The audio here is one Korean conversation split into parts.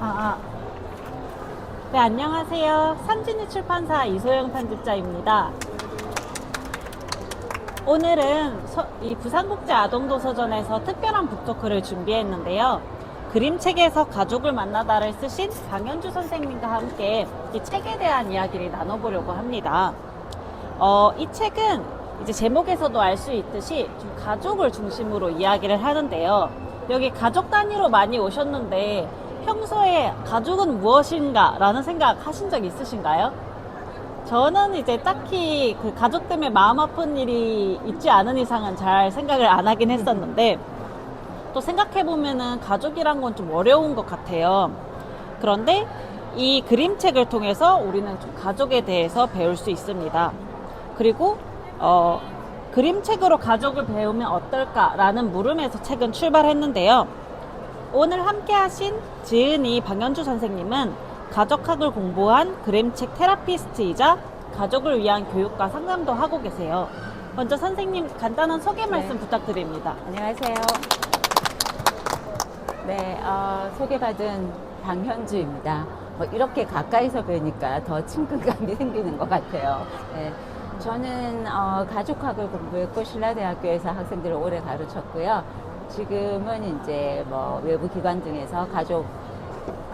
아, 네, 안녕하세요. 산진이 출판사 이소영 편집자입니다. 오늘은 이 부산국제아동도서전에서 특별한 북토크를 준비했는데요. 그림책에서 가족을 만나다를 쓰신 강현주 선생님과 함께 이 책에 대한 이야기를 나눠보려고 합니다. 이 책은 이제 제목에서도 알 수 있듯이 좀 가족을 중심으로 이야기를 하는데요. 여기 가족 단위로 많이 오셨는데 평소에 가족은 무엇인가 라는 생각 하신 적 있으신가요? 저는 이제 딱히 그 가족 때문에 마음 아픈 일이 있지 않은 이상은 잘 생각을 안 하긴 했었는데 또 생각해보면은 가족이란 건 좀 어려운 것 같아요. 그런데 이 그림책을 통해서 우리는 좀 가족에 대해서 배울 수 있습니다. 그리고 그림책으로 가족을 배우면 어떨까라는 물음에서 책은 출발했는데요. 오늘 함께 하신 지은이 방현주 선생님은 가족학을 공부한 그림책 테라피스트이자 가족을 위한 교육과 상담도 하고 계세요. 먼저 선생님 간단한 소개 말씀 부탁드립니다. 안녕하세요. 네, 소개받은 방현주입니다. 이렇게 가까이서 뵈니까 더 친근감이 생기는 것 같아요. 네, 저는 가족학을 공부했고 신라대학교에서 학생들을 오래 가르쳤고요. 지금은 이제 외부 기관 등에서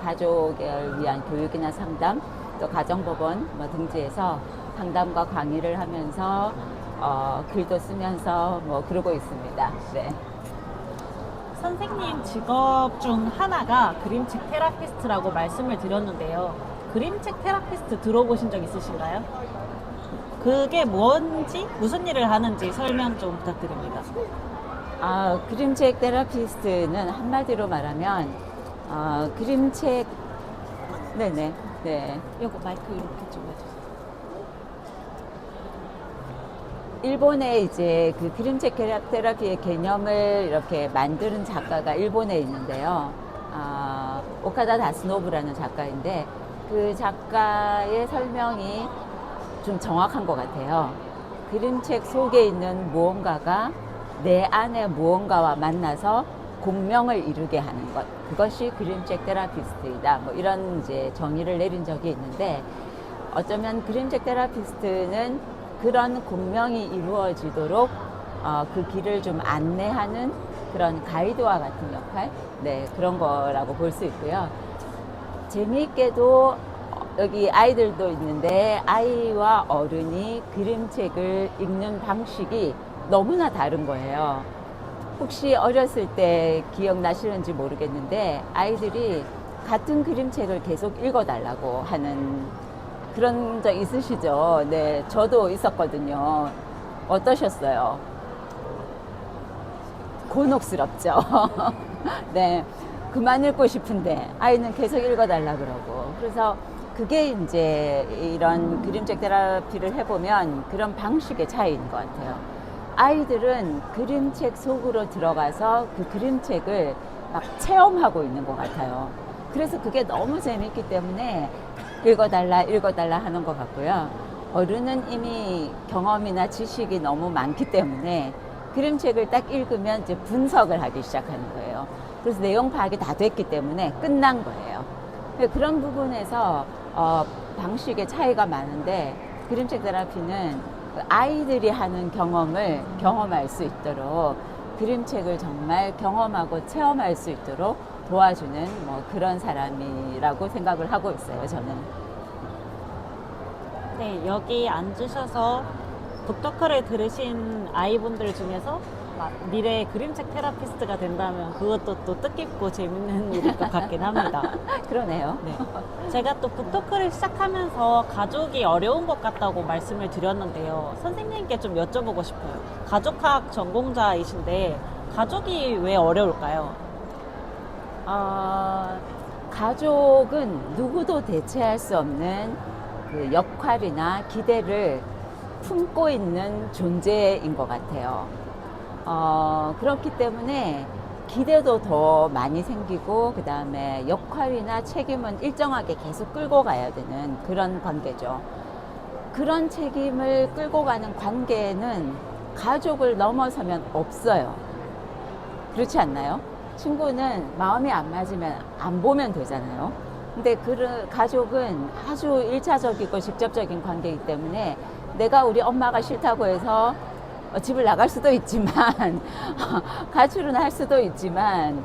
가족을 위한 교육이나 상담, 또 가정법원 등지에서 상담과 강의를 하면서 글도 쓰면서 그러고 있습니다. 네. 선생님 직업 중 하나가 그림책 테라피스트라고 말씀을 드렸는데요. 그림책 테라피스트 들어보신 적 있으신가요? 그게 뭔지, 무슨 일을 하는지 설명 좀 부탁드립니다. 그림책 테라피스트는 한마디로 말하면 그림책 네네 네. 요거 마이크 이렇게 좀 해주세요. 일본에 이제 그 그림책 테라피의 개념을 이렇게 만드는 작가가 일본에 있는데요. 오카다 다스노부라는 작가인데 그 작가의 설명이 좀 정확한 것 같아요. 그림책 속에 있는 무언가가 내 안의 무언가와 만나서 공명을 이루게 하는 것. 그것이 그림책 테라피스트이다. 이런 이제 정의를 내린 적이 있는데 어쩌면 그림책 테라피스트는 그런 공명이 이루어지도록 그 길을 좀 안내하는 그런 가이드와 같은 역할, 네, 그런 거라고 볼 수 있고요. 재미있게도 여기 아이들도 있는데 아이와 어른이 그림책을 읽는 방식이 너무나 다른 거예요. 혹시 어렸을 때 기억나시는지 모르겠는데 아이들이 같은 그림책을 계속 읽어달라고 하는 그런 적 있으시죠? 네, 저도 있었거든요. 어떠셨어요? 곤혹스럽죠? 네, 그만 읽고 싶은데 아이는 계속 읽어달라 그러고. 그래서 그게 이제 이런 그림책 테라피를 해보면 그런 방식의 차이인 것 같아요. 아이들은 그림책 속으로 들어가서 그 그림책을 막 체험하고 있는 것 같아요. 그래서 그게 너무 재밌기 때문에 읽어달라 하는 것 같고요. 어른은 이미 경험이나 지식이 너무 많기 때문에 그림책을 딱 읽으면 이제 분석을 하기 시작하는 거예요. 그래서 내용 파악이 다 됐기 때문에 끝난 거예요. 그런 부분에서 방식의 차이가 많은데 그림책 테라피는 아이들이 하는 경험을 경험할 수 있도록 그림책을 정말 경험하고 체험할 수 있도록 도와주는 그런 사람이라고 생각을 하고 있어요, 저는. 네, 여기 앉으셔서 북토크를 들으신 아이분들 중에서 미래의 그림책 테라피스트가 된다면 그것도 또 뜻깊고 재밌는 일일 것 같긴 합니다. 그러네요. 네. 제가 또 북토크를 시작하면서 가족이 어려운 것 같다고 말씀을 드렸는데요. 선생님께 좀 여쭤보고 싶어요. 가족학 전공자이신데 가족이 왜 어려울까요? 가족은 누구도 대체할 수 없는 그 역할이나 기대를 품고 있는 존재인 것 같아요. 그렇기 때문에 기대도 더 많이 생기고 그 다음에 역할이나 책임은 일정하게 계속 끌고 가야 되는 그런 관계죠. 그런 책임을 끌고 가는 관계는 가족을 넘어서면 없어요. 그렇지 않나요? 친구는 마음이 안 맞으면 안 보면 되잖아요. 근데 그 가족은 아주 일차적이고 직접적인 관계이기 때문에 내가 우리 엄마가 싫다고 해서 집을 나갈 수도 있지만 가출은 할 수도 있지만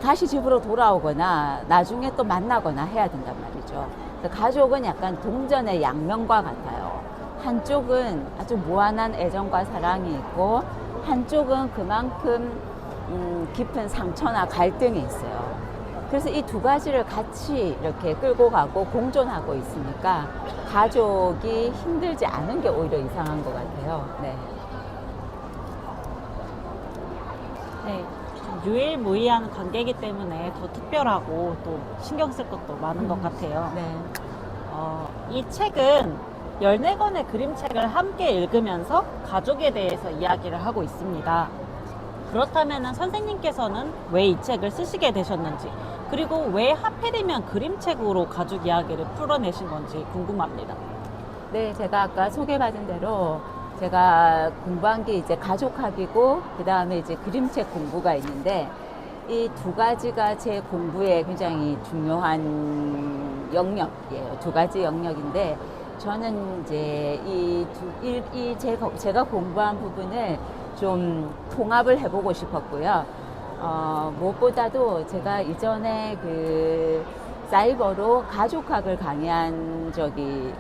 다시 집으로 돌아오거나 나중에 또 만나거나 해야 된단 말이죠. 가족은 약간 동전의 양면과 같아요. 한쪽은 아주 무한한 애정과 사랑이 있고 한쪽은 그만큼 깊은 상처나 갈등이 있어요. 그래서 이 두 가지를 같이 이렇게 끌고 가고 공존하고 있으니까 가족이 힘들지 않은 게 오히려 이상한 것 같아요. 네. 네, 좀 유일무이한 관계이기 때문에 더 특별하고 또 신경 쓸 것도 많은 것 같아요. 네. 이 책은 14권의 그림책을 함께 읽으면서 가족에 대해서 이야기를 하고 있습니다. 그렇다면 선생님께서는 왜 이 책을 쓰시게 되셨는지, 그리고 왜 하필이면 그림책으로 가족 이야기를 풀어내신 건지 궁금합니다. 네, 제가 아까 소개받은 대로 제가 공부한 게 이제 가족학이고 그 다음에 이제 그림책 공부가 있는데 이 두 가지가 제 공부에 굉장히 중요한 영역이에요. 두 가지 영역인데 저는 이제 제가 공부한 부분을 좀 통합을 해보고 싶었고요. 무엇보다도 제가 이전에 그 사이버로 가족학을 강의한 적이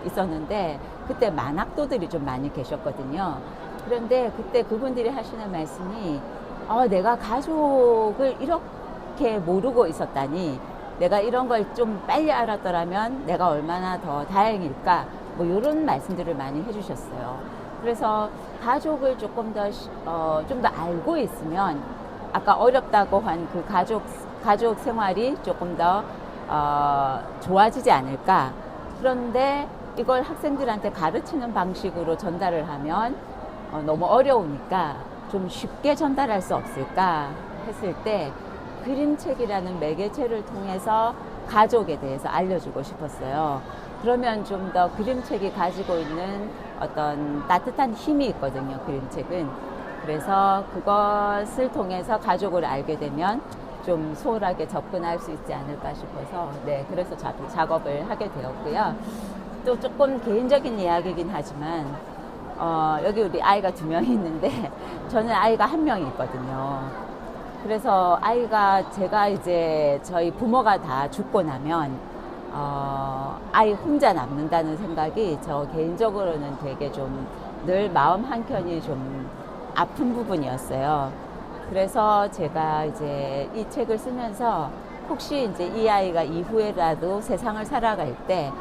있었는데 그때 만학도들이 좀 많이 계셨거든요. 그런데 그때 그분들이 하시는 말씀이 내가 가족을 이렇게 모르고 있었다니 내가 이런 걸 좀 빨리 알았더라면 내가 얼마나 더 다행일까 뭐 이런 말씀들을 많이 해주셨어요. 그래서 가족을 조금 더 좀 더 알고 있으면 아까 어렵다고 한 그 가족 생활이 조금 더 좋아지지 않을까. 그런데 이걸 학생들한테 가르치는 방식으로 전달을 하면 너무 어려우니까 좀 쉽게 전달할 수 없을까 했을 때 그림책이라는 매개체를 통해서 가족에 대해서 알려주고 싶었어요. 그러면 좀 더 그림책이 가지고 있는 어떤 따뜻한 힘이 있거든요, 그림책은. 그래서 그것을 통해서 가족을 알게 되면 좀 수월하게 접근할 수 있지 않을까 싶어서 네, 그래서 작업을 하게 되었고요. 또 조금 개인적인 이야기이긴 하지만 여기 우리 아이가 2명이 있는데 저는 아이가 1명이 있거든요. 그래서 제가 이제 저희 부모가 다 죽고 나면 아이 혼자 남는다는 생각이 저 개인적으로는 되게 좀 늘 마음 한켠이 좀 아픈 부분이었어요. 그래서 제가 이제 이 책을 쓰면서 혹시 이제 이 아이가 이후에라도 세상을 살아갈 때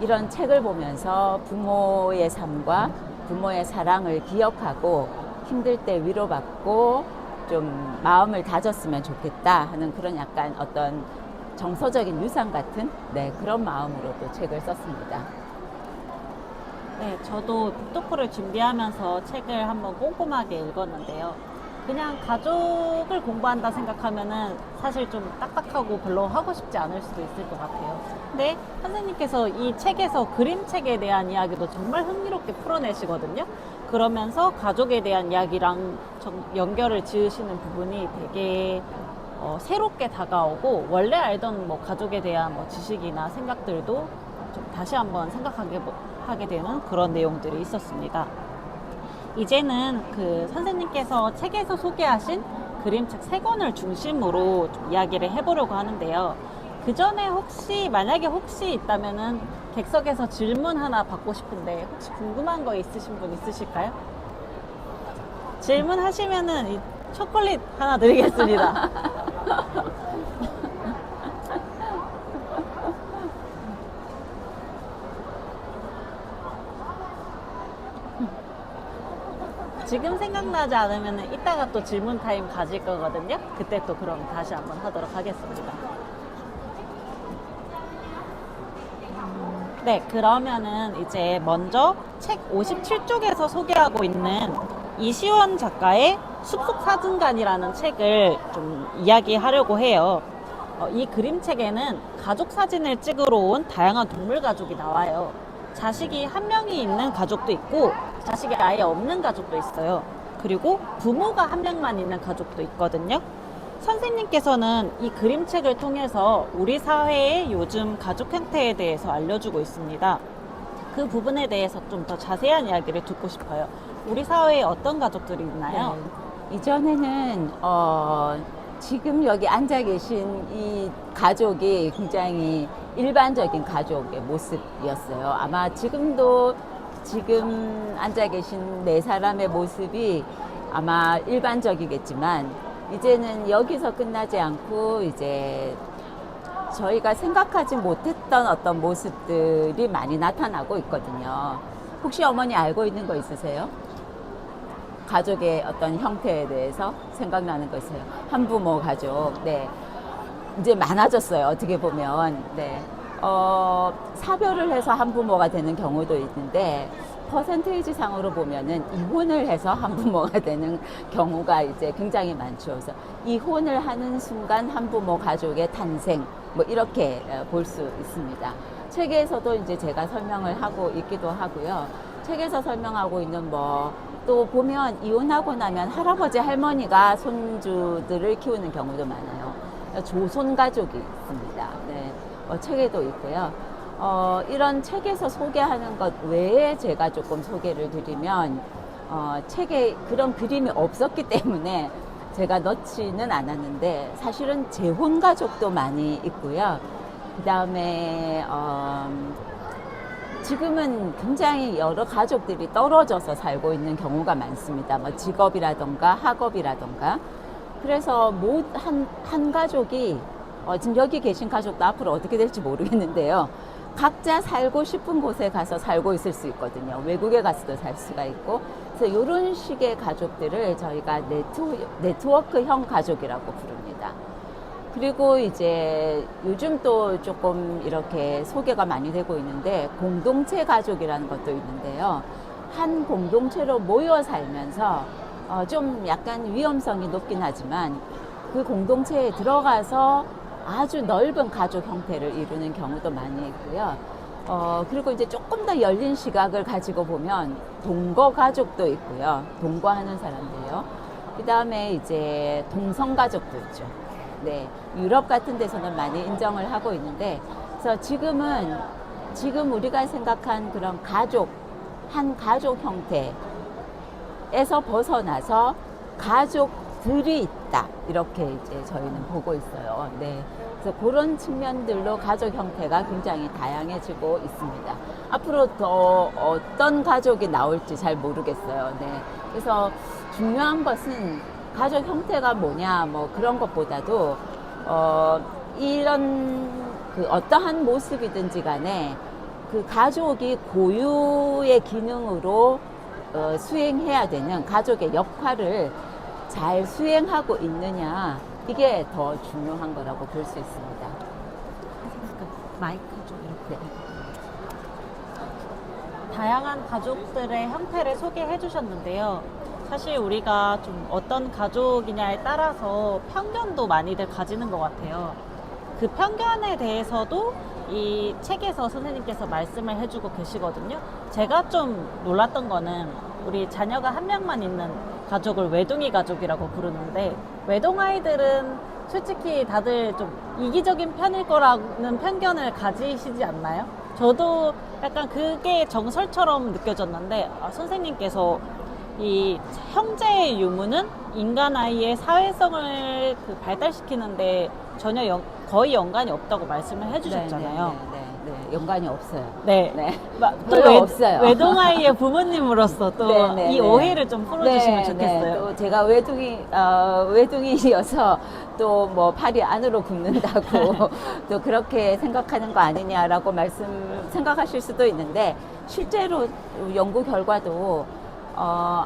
이런 책을 보면서 부모의 삶과 부모의 사랑을 기억하고 힘들 때 위로받고 좀 마음을 다졌으면 좋겠다 하는 그런 약간 어떤 정서적인 유산 같은 네, 그런 마음으로 또 책을 썼습니다. 네, 저도 북토크를 준비하면서 책을 한번 꼼꼼하게 읽었는데요. 그냥 가족을 공부한다 생각하면은 사실 좀 딱딱하고 별로 하고 싶지 않을 수도 있을 것 같아요. 근데 선생님께서 이 책에서 그림책에 대한 이야기도 정말 흥미롭게 풀어내시거든요. 그러면서 가족에 대한 이야기랑 연결을 지으시는 부분이 되게 새롭게 다가오고 원래 알던 뭐 가족에 대한 뭐 지식이나 생각들도 좀 다시 한번 하게 되는 그런 내용들이 있었습니다. 이제는 그 선생님께서 책에서 소개하신 그림책 3권을 중심으로 좀 이야기를 해보려고 하는데요. 그 전에 만약에 혹시 있다면은 객석에서 질문 하나 받고 싶은데 혹시 궁금한 거 있으신 분 있으실까요? 질문하시면은 이 초콜릿 하나 드리겠습니다. 지금 생각나지 않으면 이따가 또 질문 타임 가질 거거든요. 그때 또 그럼 다시 한번 하도록 하겠습니다. 네, 그러면은 이제 먼저 책 57쪽에서 소개하고 있는 이시원 작가의 숲속 사진관이라는 책을 좀 이야기하려고 해요. 이 그림책에는 가족 사진을 찍으러 온 다양한 동물 가족이 나와요. 자식이 1명이 있는 가족도 있고 자식이 아예 없는 가족도 있어요. 그리고 부모가 1명만 있는 가족도 있거든요. 선생님께서는 이 그림책을 통해서 우리 사회의 요즘 가족 형태에 대해서 알려주고 있습니다. 그 부분에 대해서 좀 더 자세한 이야기를 듣고 싶어요. 우리 사회에 어떤 가족들이 있나요? 네. 이전에는 지금 여기 앉아 계신 이 가족이 굉장히 일반적인 가족의 모습이었어요. 아마 지금도 지금 앉아 계신 네 사람의 모습이 아마 일반적이겠지만 이제는 여기서 끝나지 않고 이제 저희가 생각하지 못했던 어떤 모습들이 많이 나타나고 있거든요. 혹시 어머니 알고 있는 거 있으세요? 가족의 어떤 형태에 대해서 생각나는 거 있어요? 한부모 가족. 네. 이제 많아졌어요. 어떻게 보면. 네. 사별을 해서 한부모가 되는 경우도 있는데, 퍼센테이지 상으로 보면은 이혼을 해서 한부모가 되는 경우가 이제 굉장히 많죠. 그래서 이혼을 하는 순간 한부모 가족의 탄생, 뭐 이렇게 볼 수 있습니다. 책에서도 이제 제가 설명을 하고 있기도 하고요. 책에서 설명하고 있는 또 보면 이혼하고 나면 할아버지 할머니가 손주들을 키우는 경우도 많아요. 조손 가족이 있습니다. 네. 책에도 있고요. 이런 책에서 소개하는 것 외에 제가 조금 소개를 드리면 책에 그런 그림이 없었기 때문에 제가 넣지는 않았는데 사실은 재혼 가족도 많이 있고요. 그 다음에 지금은 굉장히 여러 가족들이 떨어져서 살고 있는 경우가 많습니다. 뭐 직업이라던가 학업이라던가. 그래서 한 가족이 지금 여기 계신 가족도 앞으로 어떻게 될지 모르겠는데요. 각자 살고 싶은 곳에 가서 살고 있을 수 있거든요. 외국에 가서도 살 수가 있고. 그래서 이런 식의 가족들을 저희가 네트워크형 가족이라고 부릅니다. 그리고 이제 요즘 또 조금 이렇게 소개가 많이 되고 있는데 공동체 가족이라는 것도 있는데요. 한 공동체로 모여 살면서 좀 약간 위험성이 높긴 하지만 그 공동체에 들어가서 아주 넓은 가족 형태를 이루는 경우도 많이 있고요. 그리고 이제 조금 더 열린 시각을 가지고 보면 동거 가족도 있고요. 동거하는 사람들요. 그 다음에 이제 동성 가족도 있죠. 네, 유럽 같은 데서는 많이 인정을 하고 있는데, 그래서 지금 우리가 생각한 그런 한 가족 형태에서 벗어나서 가족들이 있다. 이렇게 이제 저희는 보고 있어요. 네. 그래서 그런 측면들로 가족 형태가 굉장히 다양해지고 있습니다. 앞으로 더 어떤 가족이 나올지 잘 모르겠어요. 네. 그래서 중요한 것은 가족 형태가 뭐냐, 뭐 그런 것보다도, 이런 어떠한 모습이든지 간에 그 가족이 고유의 기능으로 수행해야 되는 가족의 역할을 잘 수행하고 있느냐, 이게 더 중요한 거라고 볼 수 있습니다. 마이크 좀 이렇게. 네. 다양한 가족들의 형태를 소개해 주셨는데요. 사실 우리가 좀 어떤 가족이냐에 따라서 편견도 많이들 가지는 것 같아요. 그 편견에 대해서도 이 책에서 선생님께서 말씀을 해주고 계시거든요. 제가 좀 놀랐던 거는 우리 자녀가 한 명만 있는 가족을 외동이 가족이라고 부르는데, 외동아이들은 솔직히 다들 좀 이기적인 편일 거라는 편견을 가지시지 않나요? 저도 약간 그게 정설처럼 느껴졌는데, 선생님께서 이 형제의 유무는 인간 아이의 사회성을 발달시키는데 전혀 거의 연관이 없다고 말씀을 해주셨잖아요. 네, 연관이 없어요. 네. 네. 또 없어요. 외동아이의 부모님으로서 또 이 오해를 좀 풀어주시면 좋겠어요. 또 제가 외둥이여서 또 뭐 팔이 안으로 굽는다고 또 그렇게 생각하는 거 아니냐라고 생각하실 수도 있는데, 실제로 연구 결과도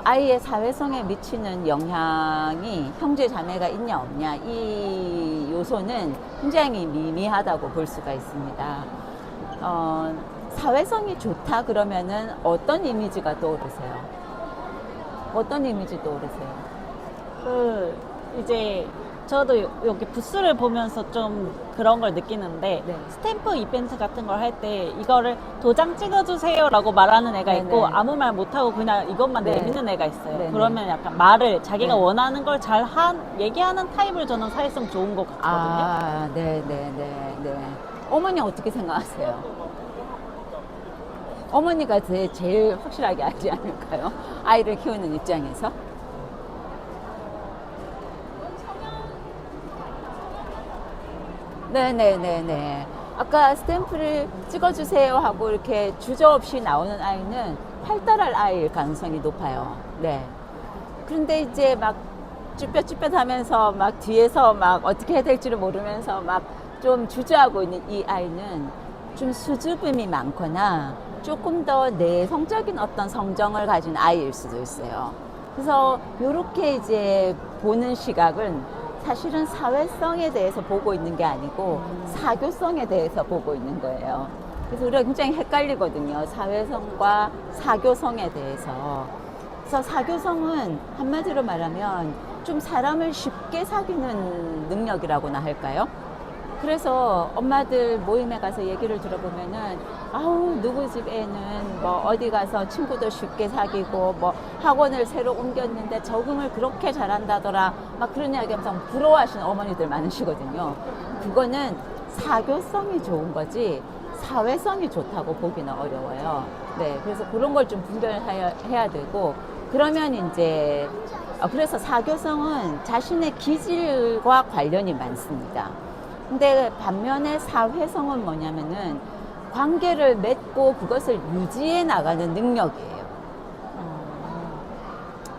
아이의 사회성에 미치는 영향이 형제 자매가 있냐 없냐, 이 요소는 굉장히 미미하다고 볼 수가 있습니다. 사회성이 좋다 그러면은 어떤 이미지가 떠오르세요? 어떤 이미지 떠오르세요? 이제 저도 여기 부스를 보면서 좀 그런 걸 느끼는데 네. 스탬프 이벤트 같은 걸 할 때 이거를 도장 찍어주세요라고 말하는 애가 네네. 있고 아무 말 못하고 그냥 이것만 네. 내미는 애가 있어요. 네네. 그러면 약간 말을 자기가 네. 원하는 걸 잘 얘기하는 타입을 저는 사회성 좋은 것 같거든요. 아, 네. 어머니 어떻게 생각하세요? 어머니가 제일 확실하게 알지 않을까요? 아이를 키우는 입장에서? 네네네네. 아까 스탬프를 찍어주세요 하고 이렇게 주저없이 나오는 아이는 활달할 아이일 가능성이 높아요. 네. 그런데 이제 막 쭈뼛쭈뼛 하면서 막 뒤에서 막 어떻게 해야 될지를 모르면서 막 좀 주저하고 있는 이 아이는 좀 수줍음이 많거나 조금 더 내성적인 어떤 성정을 가진 아이일 수도 있어요. 그래서 이렇게 이제 보는 시각은 사실은 사회성에 대해서 보고 있는 게 아니고 사교성에 대해서 보고 있는 거예요. 그래서 우리가 굉장히 헷갈리거든요. 사회성과 사교성에 대해서. 그래서 사교성은 한마디로 말하면 좀 사람을 쉽게 사귀는 능력이라고나 할까요? 그래서 엄마들 모임에 가서 얘기를 들어보면은 아우 누구 집 애는 뭐 어디 가서 친구도 쉽게 사귀고 뭐 학원을 새로 옮겼는데 적응을 그렇게 잘한다더라 막 그런 이야기 하면서 부러워하시는 어머니들 많으시거든요. 그거는 사교성이 좋은 거지 사회성이 좋다고 보기는 어려워요. 네, 그래서 그런 걸 좀 분별해야 되고 그러면 이제 그래서 사교성은 자신의 기질과 관련이 많습니다. 근데 반면에 사회성은 뭐냐면은 관계를 맺고 그것을 유지해 나가는 능력이에요.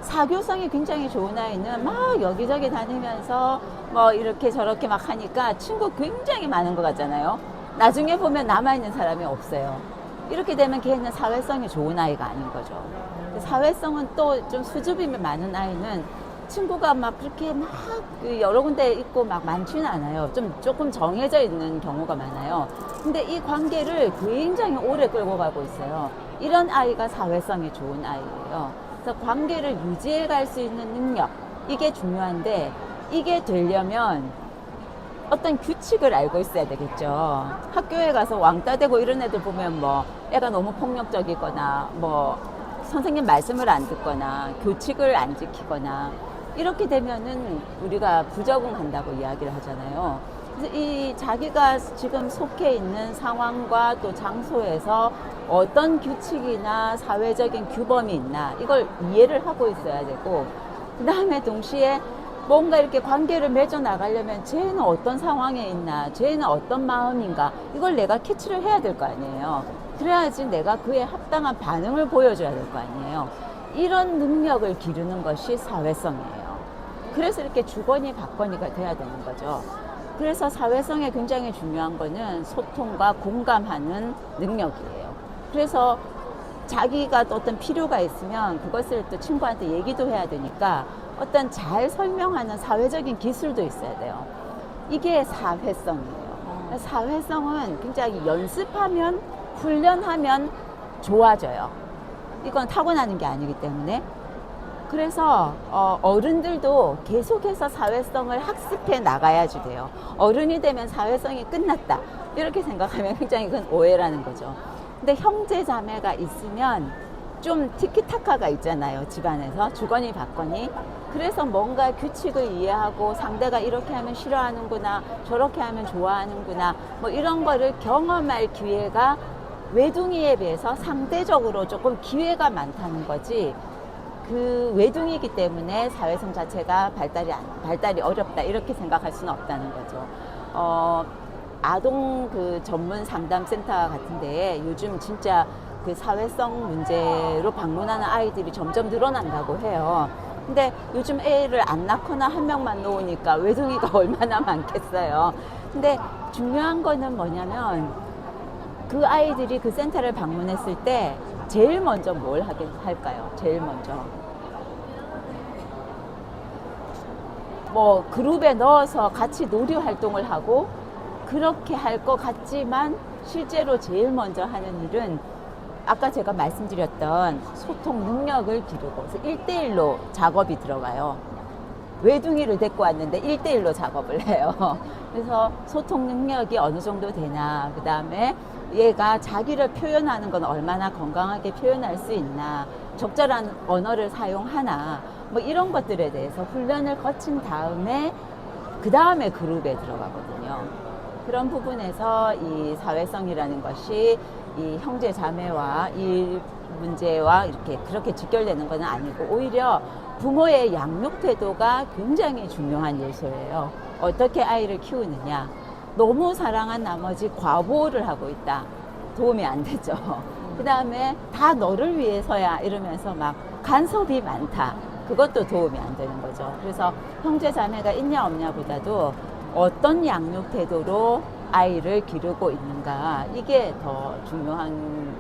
사교성이 굉장히 좋은 아이는 막 여기저기 다니면서 뭐 이렇게 저렇게 막 하니까 친구 굉장히 많은 것 같잖아요. 나중에 보면 남아있는 사람이 없어요. 이렇게 되면 걔는 사회성이 좋은 아이가 아닌 거죠. 사회성은 또 좀 수줍음이 많은 아이는 친구가 막 그렇게 막 여러 군데 있고 막 많지는 않아요. 좀 조금 정해져 있는 경우가 많아요. 근데 이 관계를 굉장히 오래 끌고 가고 있어요. 이런 아이가 사회성이 좋은 아이예요. 그래서 관계를 유지해 갈 수 있는 능력, 이게 중요한데 이게 되려면 어떤 규칙을 알고 있어야 되겠죠. 학교에 가서 왕따 되고 이런 애들 보면 뭐 애가 너무 폭력적이거나 뭐 선생님 말씀을 안 듣거나 교칙을 안 지키거나 이렇게 되면은 우리가 부적응한다고 이야기를 하잖아요. 그래서 이 자기가 지금 속해 있는 상황과 또 장소에서 어떤 규칙이나 사회적인 규범이 있나 이걸 이해를 하고 있어야 되고 그 다음에 동시에 뭔가 이렇게 관계를 맺어 나가려면 쟤는 어떤 상황에 있나 쟤는 어떤 마음인가 이걸 내가 캐치를 해야 될 거 아니에요. 그래야지 내가 그에 합당한 반응을 보여줘야 될 거 아니에요. 이런 능력을 기르는 것이 사회성이에요. 그래서 이렇게 주거니 받거니가 돼야 되는 거죠. 그래서 사회성에 굉장히 중요한 거는 소통과 공감하는 능력이에요. 그래서 자기가 또 어떤 필요가 있으면 그것을 또 친구한테 얘기도 해야 되니까 어떤 잘 설명하는 사회적인 기술도 있어야 돼요. 이게 사회성이에요. 사회성은 굉장히 연습하면 훈련하면 좋아져요. 이건 타고나는 게 아니기 때문에. 그래서 어른들도 계속해서 사회성을 학습해 나가야지 돼요. 어른이 되면 사회성이 끝났다 이렇게 생각하면 굉장히 큰 오해라는 거죠. 근데 형제 자매가 있으면 좀 티키타카가 있잖아요. 집안에서 주거니 받거니. 그래서 뭔가 규칙을 이해하고 상대가 이렇게 하면 싫어하는구나 저렇게 하면 좋아하는구나 뭐 이런 거를 경험할 기회가 외둥이에 비해서 상대적으로 조금 기회가 많다는 거지. 그 외둥이기 때문에 사회성 자체가 발달이 어렵다 이렇게 생각할 수는 없다는 거죠. 아동 그 전문 상담센터 같은 데에 요즘 진짜 그 사회성 문제로 방문하는 아이들이 점점 늘어난다고 해요. 근데 요즘 애를 안 낳거나 한 명만 놓으니까 외동이가 얼마나 많겠어요. 근데 중요한 거는 뭐냐면 그 아이들이 그 센터를 방문했을 때 제일 먼저 뭘 할까요? 제일 먼저. 뭐 그룹에 넣어서 같이 놀이 활동을 하고 그렇게 할 것 같지만 실제로 제일 먼저 하는 일은 아까 제가 말씀드렸던 소통 능력을 기르고 1대1로 작업이 들어가요. 외둥이를 데리고 왔는데 1대1로 작업을 해요. 그래서 소통 능력이 어느 정도 되나, 그 다음에 얘가 자기를 표현하는 건 얼마나 건강하게 표현할 수 있나, 적절한 언어를 사용하나, 뭐 이런 것들에 대해서 훈련을 거친 다음에 그 다음에 그룹에 들어가거든요. 그런 부분에서 이 사회성이라는 것이 이 형제 자매와 이 문제와 이렇게 그렇게 직결되는 건 아니고, 오히려 부모의 양육 태도가 굉장히 중요한 요소예요. 어떻게 아이를 키우느냐. 너무 사랑한 나머지 과보호를 하고 있다. 도움이 안 되죠. 그 다음에 다 너를 위해서야 이러면서 막 간섭이 많다. 그것도 도움이 안 되는 거죠. 그래서 형제 자매가 있냐 없냐 보다도 어떤 양육 태도로 아이를 기르고 있는가, 이게 더 중요한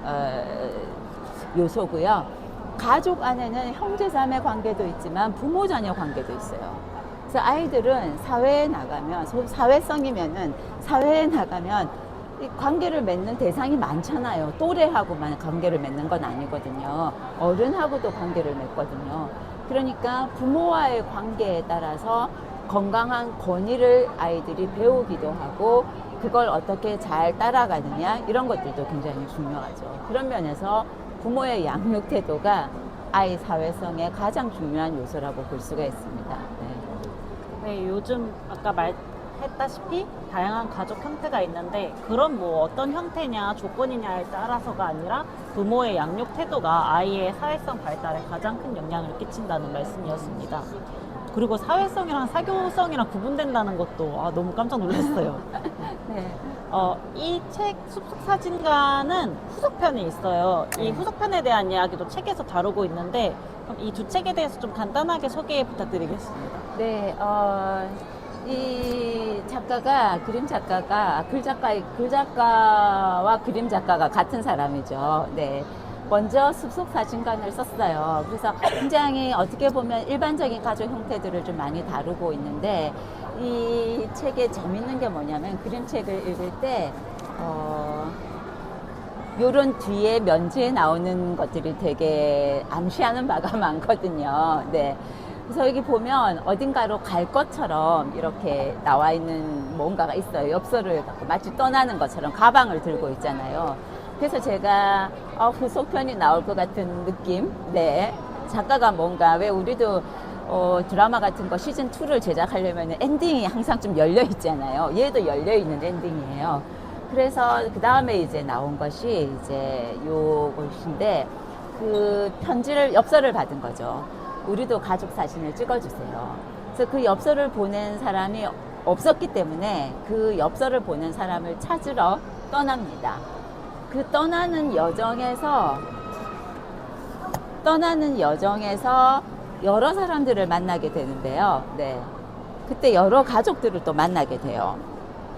요소고요. 가족 안에는 형제 자매 관계도 있지만 부모 자녀 관계도 있어요. 그래서 아이들은 사회에 나가면, 사회성이면은 사회에 나가면 이 관계를 맺는 대상이 많잖아요. 또래하고만 관계를 맺는 건 아니거든요. 어른하고도 관계를 맺거든요. 그러니까 부모와의 관계에 따라서 건강한 권위를 아이들이 배우기도 하고, 그걸 어떻게 잘 따라가느냐, 이런 것들도 굉장히 중요하죠. 그런 면에서 부모의 양육 태도가 아이 사회성의 가장 중요한 요소라고 볼 수가 있습니다. 네, 요즘 아까 말했다시피 다양한 가족 형태가 있는데, 그런 뭐 어떤 형태냐 조건이냐에 따라서가 아니라 부모의 양육 태도가 아이의 사회성 발달에 가장 큰 영향을 끼친다는 말씀이었습니다. 그리고 사회성이랑 사교성이랑 구분된다는 것도 너무 깜짝 놀랐어요. 네. 이 책 숲속 사진가는 후속편이 있어요. 이 후속편에 대한 이야기도 책에서 다루고 있는데, 그럼 이 두 책에 대해서 좀 간단하게 소개 부탁드리겠습니다. 네, 이 작가가, 그림 작가가, 글 작가와 그림 작가가 같은 사람이죠. 네. 먼저 숲속 사진관을 썼어요. 그래서 굉장히 어떻게 보면 일반적인 가족 형태들을 좀 많이 다루고 있는데, 이 책에 재밌는 게 뭐냐면, 그림책을 읽을 때, 요런 뒤에 면지에 나오는 것들이 되게 암시하는 바가 많거든요. 네. 그래서 여기 보면 어딘가로 갈 것처럼 이렇게 나와 있는 뭔가가 있어요. 엽서를 갖고 마치 떠나는 것처럼 가방을 들고 있잖아요. 그래서 제가 후속편이 나올 것 같은 느낌. 네. 작가가 뭔가, 왜 우리도 드라마 같은 거 시즌2를 제작하려면 엔딩이 항상 좀 열려 있잖아요. 얘도 열려 있는 엔딩이에요. 그래서 그 다음에 이제 나온 것이 이제 요것인데, 그 편지를, 엽서를 받은 거죠. 우리도 가족 사진을 찍어주세요. 그래서 그 엽서를 보낸 사람이 없었기 때문에 그 엽서를 보낸 사람을 찾으러 떠납니다. 그 떠나는 여정에서 여러 사람들을 만나게 되는데요. 네. 그때 여러 가족들을 또 만나게 돼요.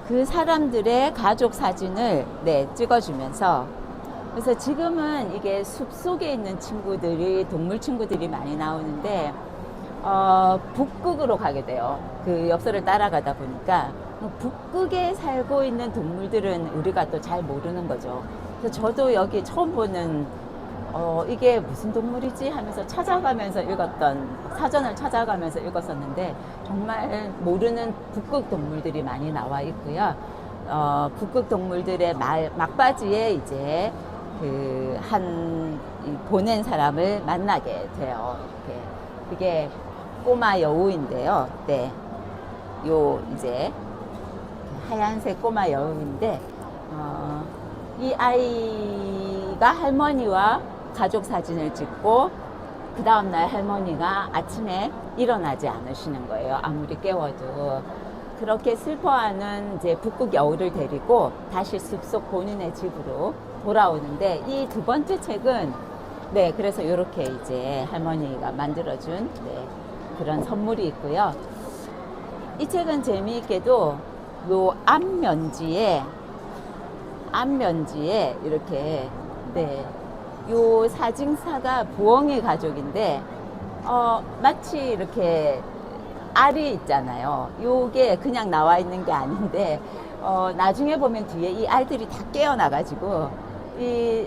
그 사람들의 가족 사진을 찍어주면서, 그래서 지금은 이게 숲속에 있는 친구들이, 동물 친구들이 많이 나오는데, 북극으로 가게 돼요. 그 엽서를 따라가다 보니까. 북극에 살고 있는 동물들은 우리가 또 잘 모르는 거죠. 그래서 저도 여기 처음 보는, 이게 무슨 동물이지 하면서 찾아가면서 사전을 찾아가면서 읽었었는데, 정말 모르는 북극 동물들이 많이 나와 있고요. 북극 동물들의 막바지에 이제 보낸 사람을 만나게 돼요. 이렇게. 그게 꼬마 여우인데요. 네. 이제 하얀색 꼬마 여우인데, 이 아이가 할머니와 가족 사진을 찍고, 그 다음날 할머니가 아침에 일어나지 않으시는 거예요. 아무리 깨워도. 그렇게 슬퍼하는 이제 북극 여우를 데리고 다시 숲속 본인의 집으로 돌아오는데, 이 두 번째 책은, 그래서 이렇게 이제 할머니가 만들어준, 그런 선물이 있고요. 이 책은 재미있게도 요 앞면지에 이렇게, 요 사진사가 부엉이 가족인데, 마치 이렇게 알이 있잖아요. 요게 그냥 나와 있는 게 아닌데, 나중에 보면 뒤에 이 알들이 다 깨어나가지고, 이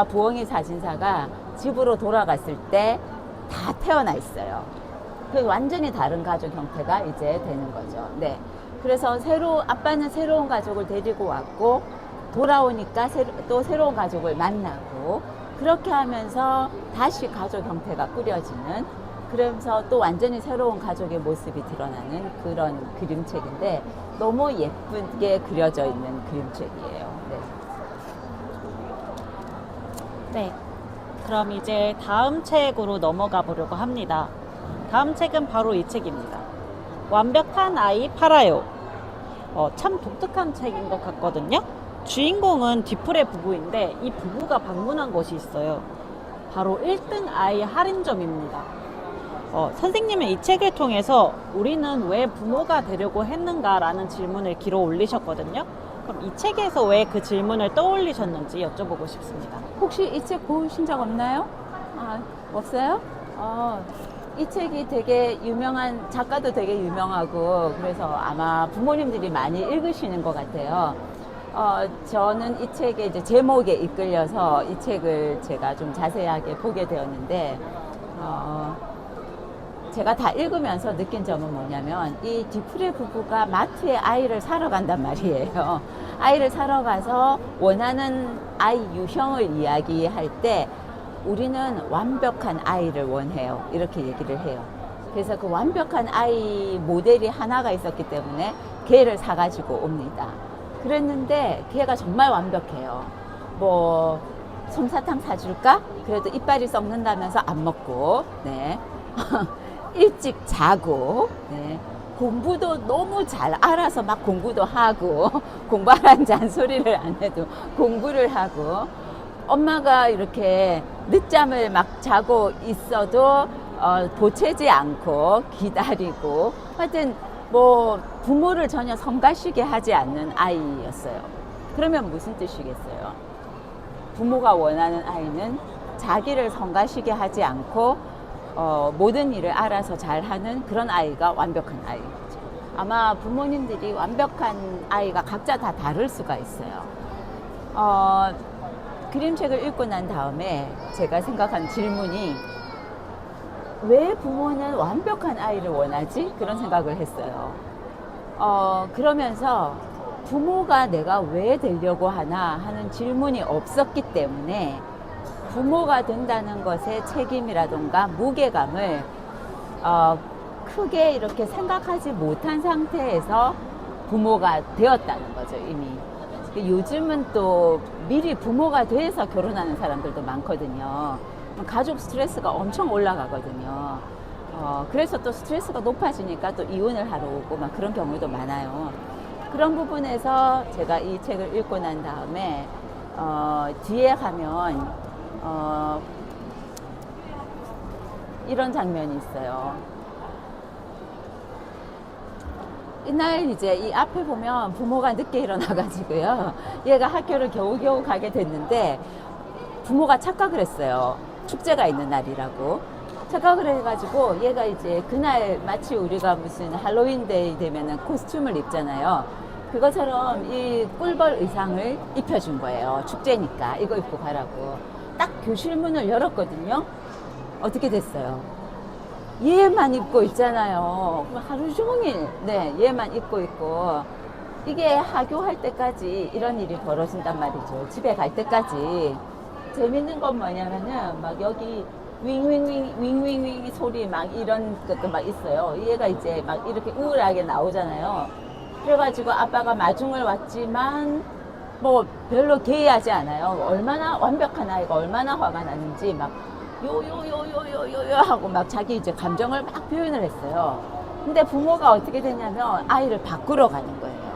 부엉이 사진사가 집으로 돌아갔을 때 다 태어나 있어요. 그 완전히 다른 가족 형태가 이제 되는 거죠. 네. 그래서 아빠는 새로운 가족을 데리고 왔고, 돌아오니까 또 새로운 가족을 만나고, 그렇게 하면서 다시 가족 형태가 꾸려지는, 그러면서 또 완전히 새로운 가족의 모습이 드러나는 그런 그림책인데, 너무 예쁘게 그려져 있는 그림책이에요. 네. 네. 그럼 이제 다음 책으로 넘어가 보려고 합니다. 다음 책은 바로 이 책입니다. 완벽한 아이 팔아요. 참 독특한 책인 것 같거든요. 주인공은 뒤풀의 부부인데 이 부부가 방문한 곳이 있어요. 바로 1등 아이 할인점입니다. 선생님은 이 책을 통해서 우리는 왜 부모가 되려고 했는가라는 질문을 길어 올리셨거든요. 그럼 이 책에서 왜 그 질문을 떠올리셨는지 여쭤보고 싶습니다. 혹시 이 책 보신 적 없나요? 아, 없어요? 이 책이 되게 유명한, 작가도 되게 유명하고, 그래서 아마 부모님들이 많이 읽으시는 것 같아요. 저는 이 책의 이제 제목에 이끌려서 이 책을 제가 좀 자세하게 보게 되었는데, 제가 다 읽으면서 느낀 점은 뭐냐면, 이 뒤풀의 부부가 마트에 아이를 사러 간단 말이에요. 아이를 사러 가서 원하는 아이 유형을 이야기할 때, 우리는 완벽한 아이를 원해요. 이렇게 얘기를 해요. 그래서 그 완벽한 아이 모델이 하나가 있었기 때문에 걔를 사가지고 옵니다. 그랬는데 걔가 정말 완벽해요. 뭐 솜사탕 사줄까? 그래도 이빨이 썩는다면서 안 먹고, 네. 일찍 자고, 네. 공부도 너무 잘 알아서 막 공부도 하고, 공부하라는 잔소리를 안 해도 공부를 하고, 엄마가 이렇게 늦잠을 막 자고 있어도 보채지 않고 기다리고, 하여튼 뭐 부모를 전혀 성가시게 하지 않는 아이였어요. 그러면 무슨 뜻이겠어요? 부모가 원하는 아이는 자기를 성가시게 하지 않고 모든 일을 알아서 잘하는 그런 아이가 완벽한 아이죠. 아마 부모님들이 완벽한 아이가 각자 다 다를 수가 있어요. 그림책을 읽고 난 다음에 제가 생각한 질문이, 왜 부모는 완벽한 아이를 원하지? 그런 생각을 했어요. 그러면서 부모가 내가 왜 되려고 하나 하는 질문이 없었기 때문에 부모가 된다는 것의 책임이라던가 무게감을 크게 이렇게 생각하지 못한 상태에서 부모가 되었다는 거죠, 이미. 요즘은 또 미리 부모가 돼서 결혼하는 사람들도 많거든요. 가족 스트레스가 엄청 올라가거든요. 그래서 또 스트레스가 높아지니까 또 이혼을 하러 오고 막 그런 경우도 많아요. 그런 부분에서 제가 이 책을 읽고 난 다음에 뒤에 가면 이런 장면이 있어요. 이날 이제 이 앞에 보면 부모가 늦게 일어나가지고요. 얘가 학교를 겨우겨우 가게 됐는데 부모가 착각을 했어요. 축제가 있는 날이라고. 착각을 해가지고 얘가 이제 그날 마치 우리가 무슨 할로윈데이 되면은 코스튬을 입잖아요. 그것처럼 이 꿀벌 의상을 입혀준 거예요. 축제니까 이거 입고 가라고. 딱 교실 문을 열었거든요. 어떻게 됐어요? 얘만 입고 있잖아요. 하루 종일, 네, 얘만 입고 있고. 이게 하교할 때까지 이런 일이 벌어진단 말이죠. 집에 갈 때까지. 재밌는 건 뭐냐면은, 막 여기 윙윙윙 소리 막 이런 것도 막 있어요. 얘가 이제 막 이렇게 우울하게 나오잖아요. 그래가지고 아빠가 마중을 왔지만, 뭐 별로 개의하지 않아요. 얼마나 완벽한 아이가 얼마나 화가 나는지 막 요요요요요요 하고 막 자기 이제 감정을 막 표현을 했어요. 근데 부모가 어떻게 되냐면 아이를 바꾸러 가는 거예요.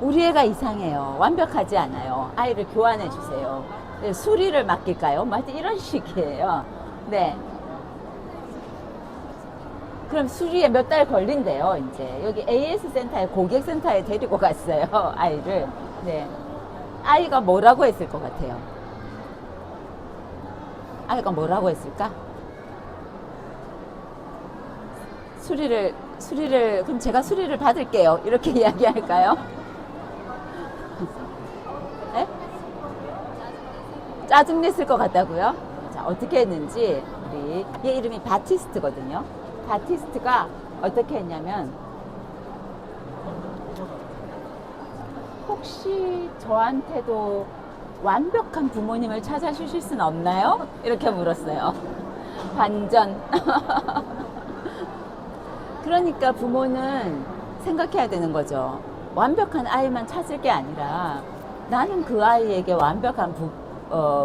우리 애가 이상해요. 완벽하지 않아요. 아이를 교환해 주세요. 수리를 맡길까요? 뭐 하여튼 이런 식이에요. 네. 그럼 수리에 몇 달 걸린대요. 이제 여기 AS 센터에 고객센터에 데리고 갔어요. 아이를. 네. 아이가 뭐라고 했을 것 같아요? 아이가 뭐라고 했을까? 수리를 그럼 제가 수리를 받을게요. 이렇게 이야기할까요? 네? 짜증냈을 것 같다고요? 자, 어떻게 했는지 부모들이, 얘 이름이 바티스트거든요. 바티스트가 어떻게 했냐면, 혹시 저한테도 완벽한 부모님을 찾아주실 수는 없나요? 이렇게 물었어요. 반전. 그러니까 부모는 생각해야 되는 거죠. 완벽한 아이만 찾을 게 아니라 나는 그 아이에게 완벽한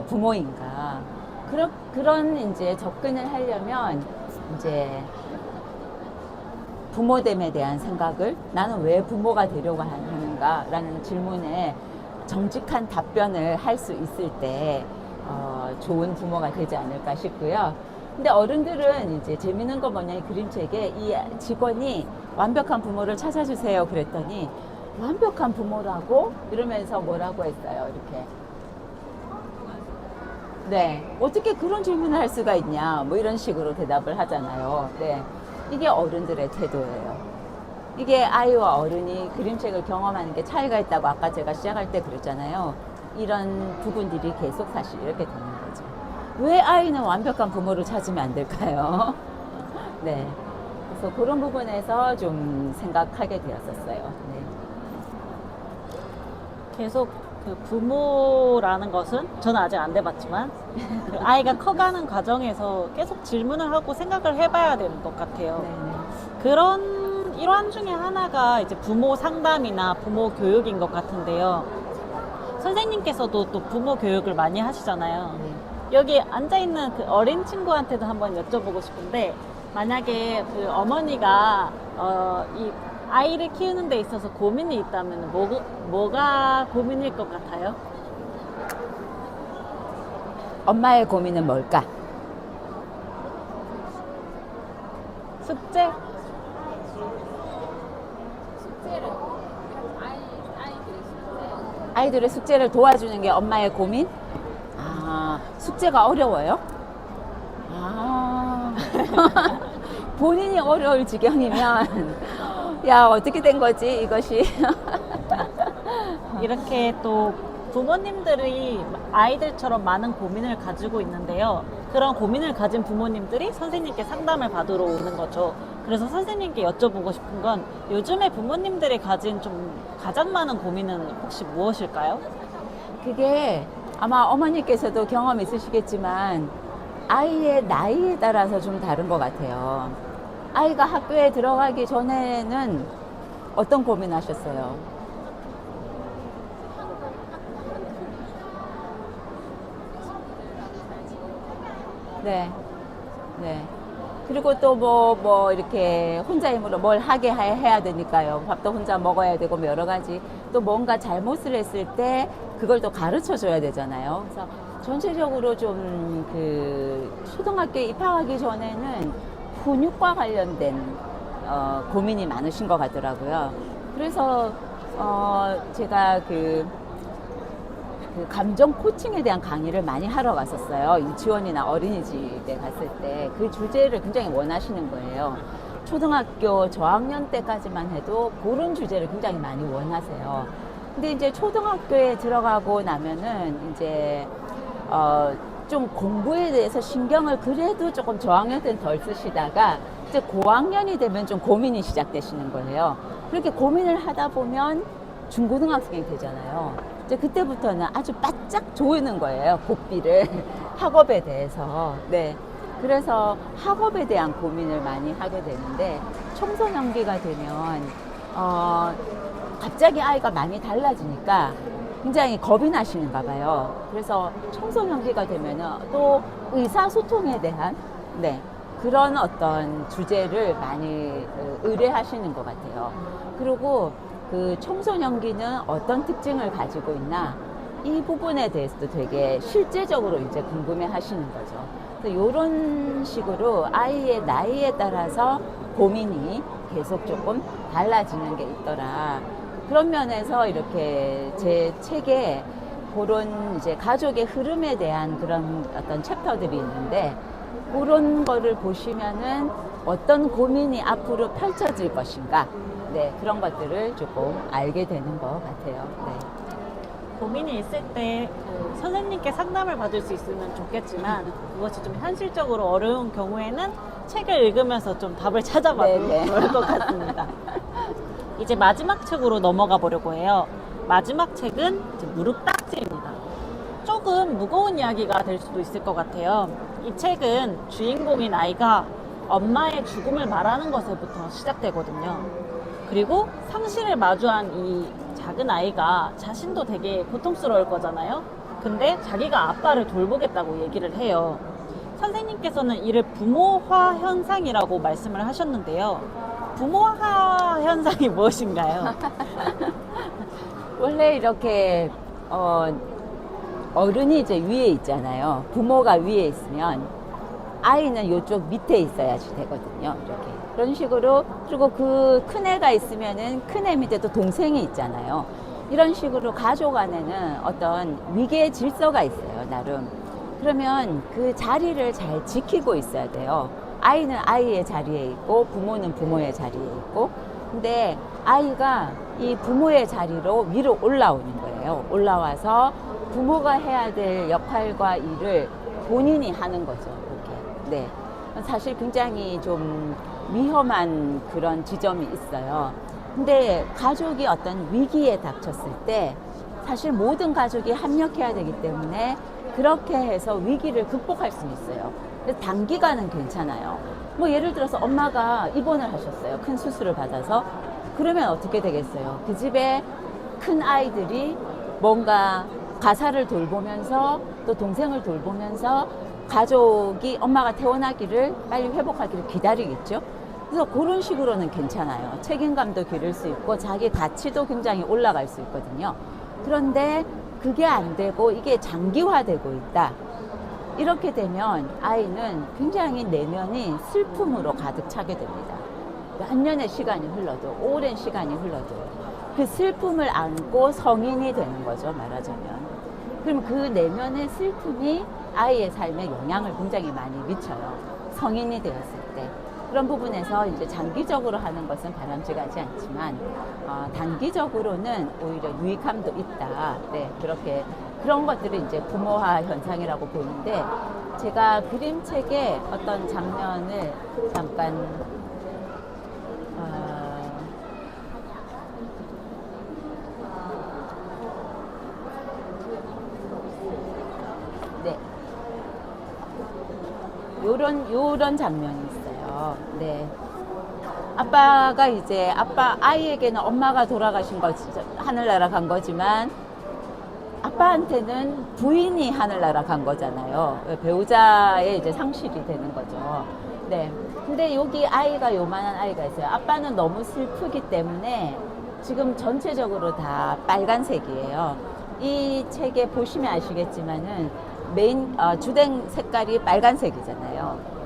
부모인가. 그런 이제 접근을 하려면 이제 부모됨에 대한 생각을, 나는 왜 부모가 되려고 하는가라는 질문에 정직한 답변을 할 수 있을 때 좋은 부모가 되지 않을까 싶고요. 근데 어른들은 이제 재밌는 거 뭐냐, 이 그림책에 이 직원이 완벽한 부모를 찾아주세요 그랬더니 완벽한 부모라고 이러면서 뭐라고 했어요. 이렇게. 네. 어떻게 그런 질문을 할 수가 있냐, 뭐 이런 식으로 대답을 하잖아요. 네. 이게 어른들의 태도예요. 이게 아이와 어른이 그림책을 경험하는 게 차이가 있다고 아까 제가 시작할 때 그랬잖아요. 이런 부분들이 계속 사실 이렇게 되는 거죠. 왜 아이는 완벽한 부모를 찾으면 안 될까요? 네. 그래서 그런 부분에서 좀 생각하게 되었었어요. 네. 계속 그 부모라는 것은 저는 아직 안 돼봤지만 그 아이가 커가는 과정에서 계속 질문을 하고 생각을 해봐야 되는 것 같아요. 네네. 그런 일환 중에 하나가 이제 부모 상담이나 부모 교육인 것 같은데요. 선생님께서도 또 부모 교육을 많이 하시잖아요. 네. 여기 앉아있는 그 어린 친구한테도 한번 여쭤보고 싶은데, 만약에 그 어머니가 이 아이를 키우는 데 있어서 고민이 있다면 뭐가 고민일 것 같아요? 엄마의 고민은 뭘까? 숙제? 아이들의 숙제를 도와주는 게 엄마의 고민? 아, 숙제가 어려워요? 아, 본인이 어려울 지경이면, 야, 어떻게 된 거지, 이것이? 이렇게 또 부모님들이 아이들처럼 많은 고민을 가지고 있는데요. 그런 고민을 가진 부모님들이 선생님께 상담을 받으러 오는 거죠. 그래서 선생님께 여쭤보고 싶은 건, 요즘에 부모님들이 가진 좀 가장 많은 고민은 혹시 무엇일까요? 그게 아마 어머니께서도 경험 있으시겠지만, 아이의 나이에 따라서 좀 다른 것 같아요. 아이가 학교에 들어가기 전에는 어떤 고민하셨어요? 네. 네. 그리고 또 이렇게 혼자 힘으로 뭘 하게 해야 되니까요. 밥도 혼자 먹어야 되고, 여러 가지. 또 뭔가 잘못을 했을 때 그걸 또 가르쳐 줘야 되잖아요. 그래서 전체적으로 좀 초등학교에 입학하기 전에는 훈육과 관련된 고민이 많으신 것 같더라고요. 그래서 제가 그 감정 코칭에 대한 강의를 많이 하러 갔었어요. 유치원이나 어린이집에 갔을 때 그 주제를 굉장히 원하시는 거예요. 초등학교 저학년 때까지만 해도 그런 주제를 굉장히 많이 원하세요. 근데 이제 초등학교에 들어가고 나면은 이제 좀 공부에 대해서 신경을 그래도 조금 저학년 때는 덜 쓰시다가 이제 고학년이 되면 좀 고민이 시작되시는 거예요. 그렇게 고민을 하다 보면 중고등학생이 되잖아요. 이제 그때부터는 아주 바짝 조이는 거예요. 고삐를. 학업에 대해서. 네. 그래서 학업에 대한 고민을 많이 하게 되는데, 청소년기가 되면 갑자기 아이가 많이 달라지니까 굉장히 겁이 나시는가 봐요. 그래서 청소년기가 되면은 또 의사소통에 대한 그런 어떤 주제를 많이 의뢰하시는 것 같아요. 그리고 그 청소년기는 어떤 특징을 가지고 있나, 이 부분에 대해서도 되게 실제적으로 이제 궁금해 하시는 거죠. 그래서 이런 식으로 아이의 나이에 따라서 고민이 계속 조금 달라지는 게 있더라. 그런 면에서 이렇게 제 책에 그런 이제 가족의 흐름에 대한 그런 어떤 챕터들이 있는데, 그런 거를 보시면은 어떤 고민이 앞으로 펼쳐질 것인가, 그런 것들을 조금 알게 되는 것 같아요. 네. 고민이 있을 때 선생님께 상담을 받을 수 있으면 좋겠지만 그것이 좀 현실적으로 어려운 경우에는 책을 읽으면서 좀 답을 찾아봐도 네네. 좋을 것 같습니다. 이제 마지막 책으로 넘어가 보려고 해요. 마지막 책은 이제 무릎 딱지입니다. 조금 무거운 이야기가 될 수도 있을 것 같아요. 이 책은 주인공인 아이가 엄마의 죽음을 말하는 것에부터 시작되거든요. 그리고 상실을 마주한 이 작은 아이가 자신도 되게 고통스러울 거잖아요. 근데 자기가 아빠를 돌보겠다고 얘기를 해요. 선생님께서는 이를 부모화 현상이라고 말씀을 하셨는데요. 부모화 현상이 무엇인가요? 원래 이렇게 어른이 이제 위에 있잖아요. 부모가 위에 있으면 아이는 이쪽 밑에 있어야지 되거든요. 이렇게 그런 식으로. 그리고 그 큰애가 있으면은 큰애 밑에 또 동생이 있잖아요. 이런 식으로 가족 안에는 어떤 위계의 질서가 있어요, 나름. 그러면 그 자리를 잘 지키고 있어야 돼요. 아이는 아이의 자리에 있고 부모는 부모의 자리에 있고. 근데 아이가 이 부모의 자리로 위로 올라오는 거예요. 올라와서 부모가 해야 될 역할과 일을 본인이 하는 거죠. 이렇게. 네. 사실 굉장히 좀 위험한 그런 지점이 있어요. 근데 가족이 어떤 위기에 닥쳤을 때 사실 모든 가족이 협력해야 되기 때문에 그렇게 해서 위기를 극복할 수 있어요. 근데 단기간은 괜찮아요. 뭐 예를 들어서 엄마가 입원을 하셨어요. 큰 수술을 받아서. 그러면 어떻게 되겠어요? 그 집에 큰 아이들이 뭔가 가사를 돌보면서 또 동생을 돌보면서 가족이 엄마가 퇴원하기를 빨리 회복하기를 기다리겠죠. 그래서 그런 식으로는 괜찮아요. 책임감도 기를 수 있고 자기 가치도 굉장히 올라갈 수 있거든요. 그런데 그게 안 되고 이게 장기화되고 있다. 이렇게 되면 아이는 굉장히 내면이 슬픔으로 가득 차게 됩니다. 몇 년의 시간이 흘러도, 오랜 시간이 흘러도 그 슬픔을 안고 성인이 되는 거죠, 말하자면. 그럼 그 내면의 슬픔이 아이의 삶에 영향을 굉장히 많이 미쳐요. 성인이 되었을 때. 그런 부분에서 이제 장기적으로 하는 것은 바람직하지 않지만, 단기적으로는 오히려 유익함도 있다. 네, 그렇게. 그런 것들을 이제 부모화 현상이라고 보는데, 제가 그림책의 어떤 장면을 잠깐, 네. 요런 장면이 있어요. 네. 아빠가 이제, 아이에게는 엄마가 돌아가신 거지, 하늘나라 간 거지만, 아빠한테는 부인이 하늘나라 간 거잖아요. 배우자의 이제 상실이 되는 거죠. 네. 근데 여기 아이가, 요만한 아이가 있어요. 아빠는 너무 슬프기 때문에 지금 전체적으로 다 빨간색이에요. 이 책에 보시면 아시겠지만은 주된 색깔이 빨간색이잖아요.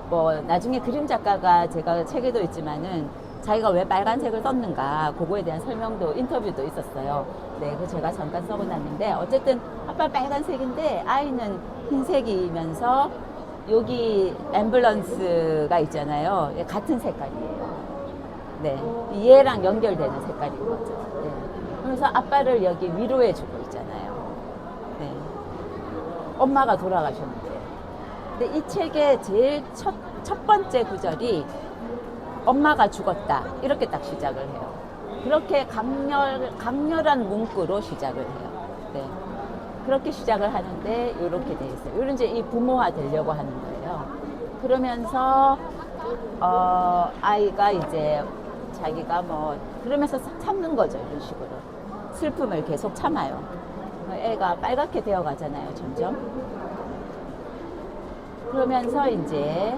뭐 나중에 그림 작가가 제가 책에도 있지만은 자기가 왜 빨간색을 썼는가 그거에 대한 설명도 인터뷰도 있었어요. 네, 그 제가 잠깐 써보놨는데 어쨌든 아빠 빨간색인데 아이는 흰색이면서 여기 앰뷸런스가 있잖아요. 같은 색깔이에요. 네, 얘랑 연결되는 색깔인 거죠. 네. 그래서 아빠를 여기 위로해주고 있잖아요. 네. 엄마가 돌아가셨는데. 근데 이 책의 제일 첫 번째 구절이 엄마가 죽었다. 이렇게 딱 시작을 해요. 그렇게 강렬한 문구로 시작을 해요. 네. 그렇게 시작을 하는데, 이렇게 돼 있어요. 이런 이제 이 부모화 되려고 하는 거예요. 그러면서, 아이가 이제 자기가 그러면서 참는 거죠. 이런 식으로. 슬픔을 계속 참아요. 애가 빨갛게 되어 가잖아요. 점점. 그러면서 이제,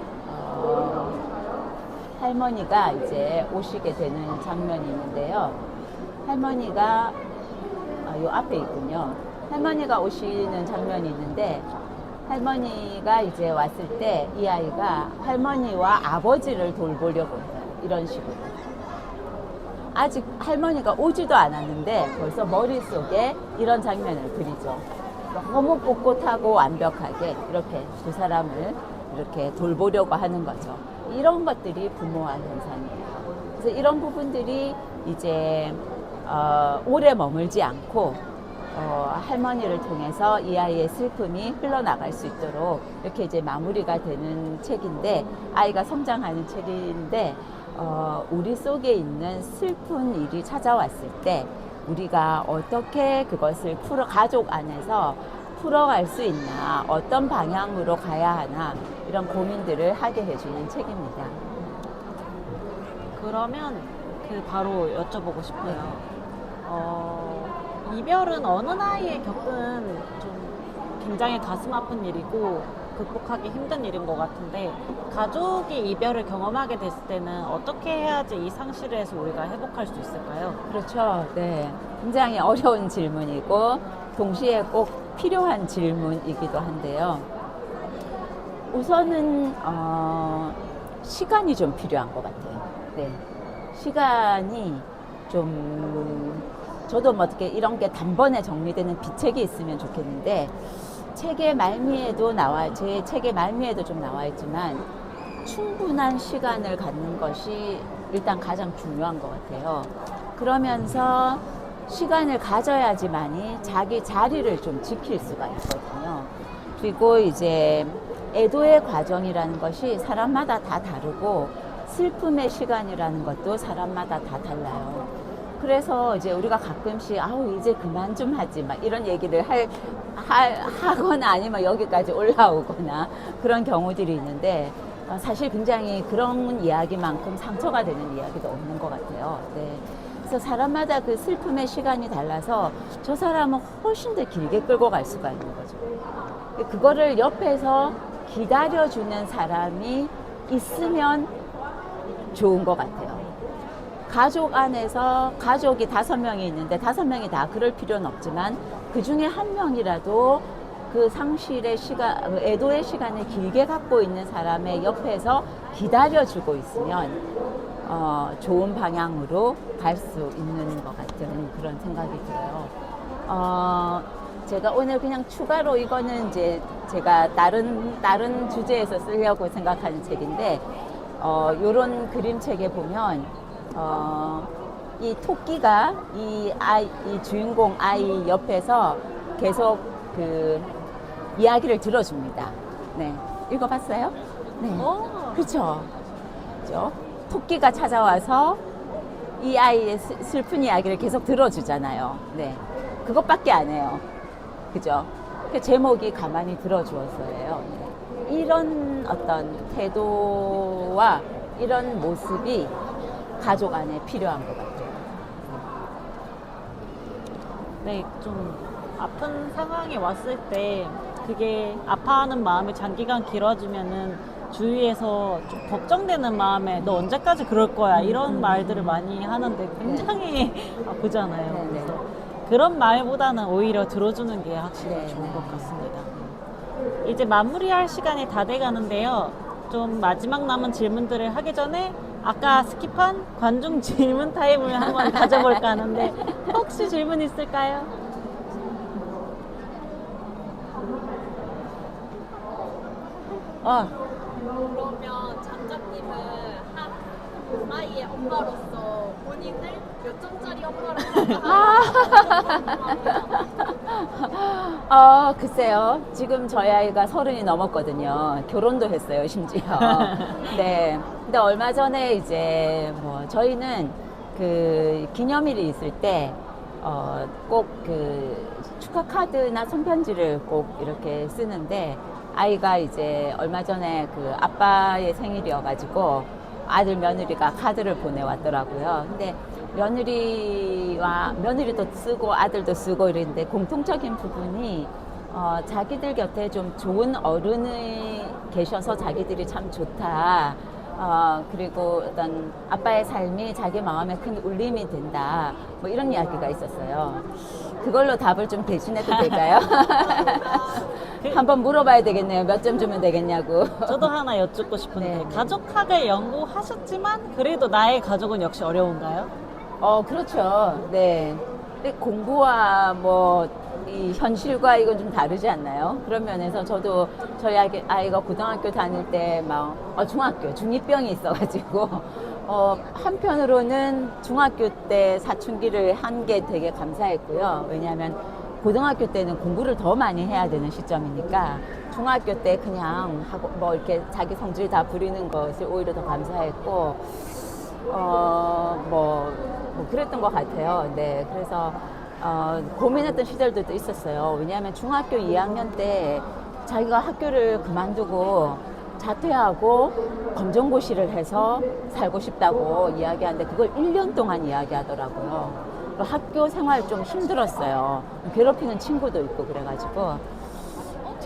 할머니가 이제 오시게 되는 장면이 있는데요. 할머니가, 요 앞에 있군요. 할머니가 오시는 장면이 있는데, 할머니가 이제 왔을 때 이 아이가 할머니와 아버지를 돌보려고 해요. 이런 식으로. 아직 할머니가 오지도 않았는데 벌써 머릿속에 이런 장면을 그리죠. 너무 꼿꼿하고 완벽하게 이렇게 두 사람을 이렇게 돌보려고 하는 거죠. 이런 것들이 부모화 현상이에요. 그래서 이런 부분들이 이제 오래 머물지 않고 할머니를 통해서 이 아이의 슬픔이 흘러나갈 수 있도록 이렇게 이제 마무리가 되는 책인데, 아이가 성장하는 책인데, 우리 속에 있는 슬픈 일이 찾아왔을 때 우리가 어떻게 그것을 가족 안에서 풀어갈 수 있나, 어떤 방향으로 가야 하나, 이런 고민들을 하게 해주는 책입니다. 그러면 바로 여쭤보고 싶어요. 이별은 어느 나이에 겪은 좀 굉장히 가슴 아픈 일이고 극복하기 힘든 일인 것 같은데, 가족이 이별을 경험하게 됐을 때는 어떻게 해야지 이 상실에서 우리가 회복할 수 있을까요? 그렇죠. 네. 굉장히 어려운 질문이고 동시에 꼭 필요한 질문이기도 한데요. 우선은 시간이 좀 필요한 것 같아요. 네. 시간이 좀, 저도 뭐 어떻게 이런 게 단번에 정리되는 비책이 있으면 좋겠는데, 책의 말미에도 제 책의 말미에도 좀 나와 있지만, 충분한 시간을 갖는 것이 일단 가장 중요한 것 같아요. 그러면서 시간을 가져야지만이 자기 자리를 좀 지킬 수가 있거든요. 그리고 이제 애도의 과정이라는 것이 사람마다 다 다르고, 슬픔의 시간이라는 것도 사람마다 다 달라요. 그래서 이제 우리가 가끔씩 이제 그만 좀 하지 막 이런 얘기를 하거나 아니면 여기까지 올라오거나 그런 경우들이 있는데, 사실 굉장히 그런 이야기만큼 상처가 되는 이야기도 없는 것 같아요. 네. 그래서 사람마다 그 슬픔의 시간이 달라서 저 사람은 훨씬 더 길게 끌고 갈 수가 있는 거죠. 그거를 옆에서 기다려주는 사람이 있으면 좋은 것 같아요. 가족 안에서 가족이 5명이 있는데 5명이 다 그럴 필요는 없지만, 그 중에 한 명이라도 그 상실의 시간, 애도의 시간을 길게 갖고 있는 사람의 옆에서 기다려주고 있으면 좋은 방향으로 갈 수 있는 것 같은 그런 생각이 들어요. 제가 오늘 그냥 추가로, 이거는 이제 제가 다른 주제에서 쓰려고 생각하는 책인데, 요런 그림책에 보면 이 토끼가 이 주인공 아이 옆에서 계속 그 이야기를 들어줍니다. 네, 읽어봤어요? 네, 그렇죠. 토끼가 찾아와서 이 아이의 슬픈 이야기를 계속 들어주잖아요. 네, 그것밖에 안 해요. 그죠? 그 제목이 가만히 들어주었어요. 이런 어떤 태도와 이런 모습이 가족 안에 필요한 것 같아요. 네, 좀 아픈 상황이 왔을 때 그게 아파하는 마음이 장기간 길어지면은 주위에서 좀 걱정되는 마음에 너 언제까지 그럴 거야 이런 말들을 많이 하는데 굉장히 아프잖아요. 네, 네. 그래서 그런 말보다는 오히려 들어주는 게 확실히 네, 좋은 네. 것 같습니다. 이제 마무리할 시간이 다 돼가는데요. 좀 마지막 남은 질문들을 하기 전에 아까 스킵한 관중 질문 타임을 한번 가져볼까 하는데, 혹시 질문 있을까요? 그러면 작가님은 한 아이의 엄마로서 본인을 몇 점짜리 엄마로 글쎄요. 지금 저희 아이가 30이 넘었거든요. 결혼도 했어요, 심지어. 네. 근데 얼마 전에 이제 저희는 그 기념일이 있을 때, 꼭 그 축하 카드나 손편지를 꼭 이렇게 쓰는데, 아이가 이제 얼마 전에 그 아빠의 생일이어가지고 아들 며느리가 카드를 보내왔더라고요. 근데 며느리도 쓰고 아들도 쓰고 이랬는데, 공통적인 부분이 자기들 곁에 좀 좋은 어른이 계셔서 자기들이 참 좋다. 그리고 어떤 아빠의 삶이 자기 마음에 큰 울림이 된다. 뭐 이런 이야기가 있었어요. 그걸로 답을 좀 대신해도 될까요? 한번 물어봐야 되겠네요. 몇 점 주면 되겠냐고. 저도 하나 여쭙고 싶은데, 네. 가족학을 연구하셨지만 그래도 나의 가족은 역시 어려운가요? 그렇죠. 네. 근데 공부와 이 현실과 이건 좀 다르지 않나요? 그런 면에서 저도 저희 아이가 고등학교 다닐 때 중2병이 있어가지고, 한편으로는 중학교 때 사춘기를 한 게 되게 감사했고요. 왜냐하면 고등학교 때는 공부를 더 많이 해야 되는 시점이니까 중학교 때 그냥 하고 뭐 이렇게 자기 성질 다 부리는 것을 오히려 더 감사했고 뭐 그랬던 것 같아요. 네, 그래서 고민했던 시절들도 있었어요. 왜냐하면 중학교 2학년 때 자기가 학교를 그만두고 자퇴하고 검정고시를 해서 살고 싶다고 이야기하는데 그걸 1년 동안 이야기하더라고요. 학교 생활 좀 힘들었어요. 괴롭히는 친구도 있고 그래가지고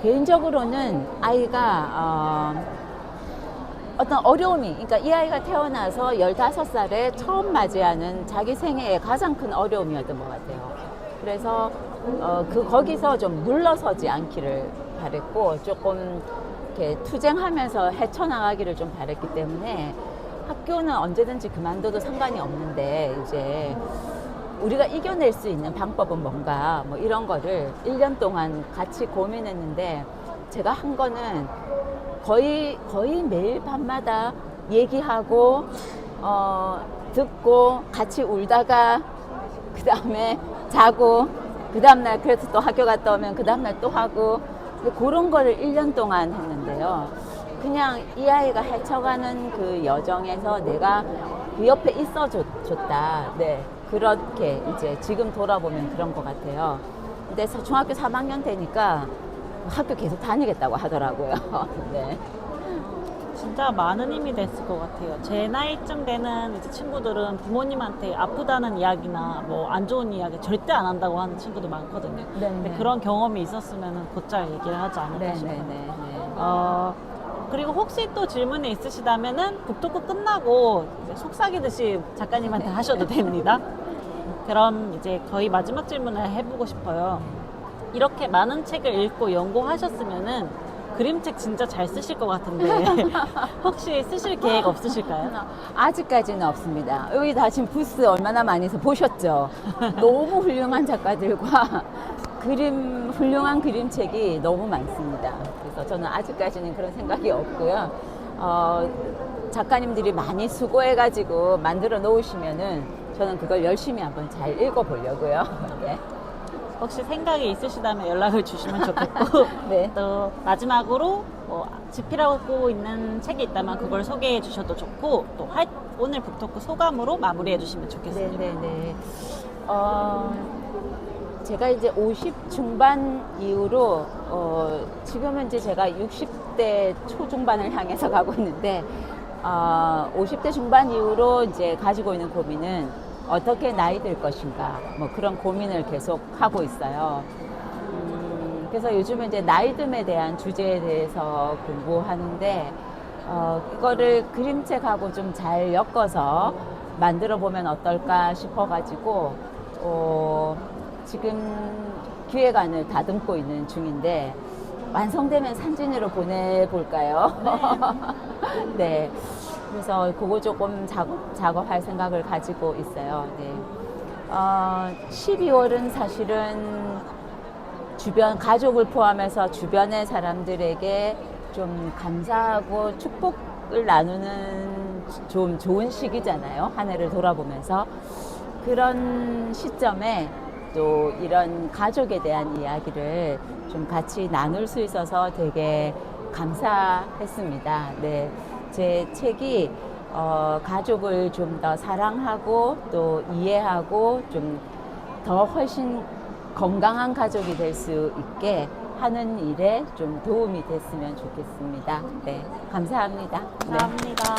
개인적으로는 아이가 어떤 어려움이, 그러니까 이 아이가 태어나서 15살에 처음 맞이하는 자기 생애의 가장 큰 어려움이었던 것 같아요. 그래서 거기서 좀 물러서지 않기를 바랬고 조금 이렇게 투쟁하면서 헤쳐나가기를 좀 바랬기 때문에 학교는 언제든지 그만둬도 상관이 없는데 이제 우리가 이겨낼 수 있는 방법은 뭔가 뭐 이런 거를 1년 동안 같이 고민했는데 제가 한 거는 거의 매일 밤마다 얘기하고 듣고 같이 울다가 그 다음에 자고 그 다음날 그래서 또 학교 갔다 오면 그 다음날 또 하고 그런 거를 1년 동안 했는데요. 그냥 이 아이가 헤쳐가는 그 여정에서 내가 그 옆에 있어 줬다. 네. 그렇게 이제 지금 돌아보면 그런 것 같아요. 근데 중학교 3학년 되니까 학교 계속 다니겠다고 하더라고요. 네. 진짜 많은 힘이 됐을 것 같아요. 제 나이쯤 되는 이제 친구들은 부모님한테 아프다는 이야기나 뭐 안 좋은 이야기 절대 안 한다고 하는 친구도 많거든요. 네, 근데 네. 그런 경험이 있었으면 곧잘 얘기를 하지 않을까 네, 싶어요. 네, 네, 네. 그리고 혹시 또 질문이 있으시다면은 북토크 끝나고 이제 속삭이듯이 작가님한테 하셔도 됩니다. 그럼 이제 거의 마지막 질문을 해보고 싶어요. 이렇게 많은 책을 읽고 연구하셨으면은 그림책 진짜 잘 쓰실 것 같은데 혹시 쓰실 계획 없으실까요? 아직까지는 없습니다. 여기 다 지금 부스 얼마나 많이 해서 보셨죠? 너무 훌륭한 작가들과 훌륭한 그림책이 너무 많습니다. 그래서 저는 아직까지는 그런 생각이 없고요. 작가님들이 많이 수고해가지고 만들어 놓으시면은 저는 그걸 열심히 한번 잘 읽어보려고요. 네. 혹시 생각이 있으시다면 연락을 주시면 좋겠고 네. 또 마지막으로 뭐 집필하고 있는 책이 있다면 그걸 소개해 주셔도 좋고 또 오늘 북토크 소감으로 마무리해 주시면 좋겠습니다. 네네네. 제가 이제 50 중반 이후로 지금은 이제 제가 60대 초중반을 향해서 가고 있는데 50대 중반 이후로 이제 가지고 있는 고민은 어떻게 나이 들 것인가 뭐 그런 고민을 계속 하고 있어요. 그래서 요즘은 이제 나이듦에 대한 주제에 대해서 공부하는데 이거를 그림책하고 좀 잘 엮어서 만들어 보면 어떨까 싶어가지고 지금 기획안을 다듬고 있는 중인데 완성되면 산진으로 보내볼까요? 네. 그래서 그거 조금 작업할 생각을 가지고 있어요. 네. 12월은 사실은 주변 가족을 포함해서 주변의 사람들에게 좀 감사하고 축복을 나누는 좀 좋은 시기잖아요. 한 해를 돌아보면서 그런 시점에 또 이런 가족에 대한 이야기를 좀 같이 나눌 수 있어서 되게 감사했습니다. 네. 제 책이 가족을 좀 더 사랑하고 또 이해하고 좀 더 훨씬 건강한 가족이 될 수 있게 하는 일에 좀 도움이 됐으면 좋겠습니다. 네, 감사합니다. 네. 감사합니다.